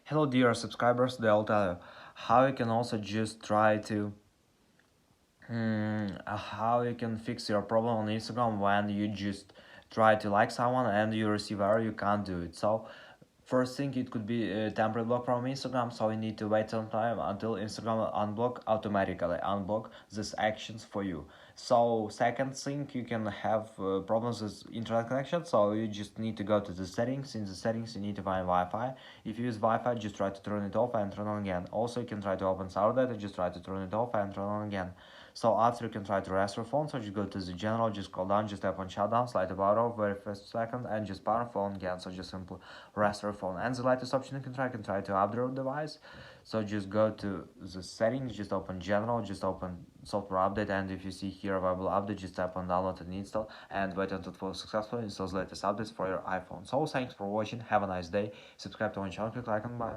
Hello dear subscribers, they'll tell you how you can also just try to how you can fix your problem on Instagram when you just try to like someone and you receive error, you can't do it. So first thing, it could be a temporary block from Instagram, so you need to wait some time until Instagram automatically unblock these actions for you. So second thing, you can have problems with internet connection, so you just need to go to the settings. In the settings you need to find Wi-Fi. If you use Wi-Fi, just try to turn it off and turn on again. Also, you can try to open sour data, just try to turn it off and turn on again. So after, you can try to rest your phone, so just go to the general, just scroll down, just tap on shutdown, slide about off very first second, and just power phone again. So just simply rest your phone. And the latest option you can try to update your device. So just go to the settings, just open general, just open software update, and if you see here available update, just tap on download and install, and wait until it will successfully installs latest updates for your iPhone. So thanks for watching, have a nice day, subscribe to my channel, click like and bye.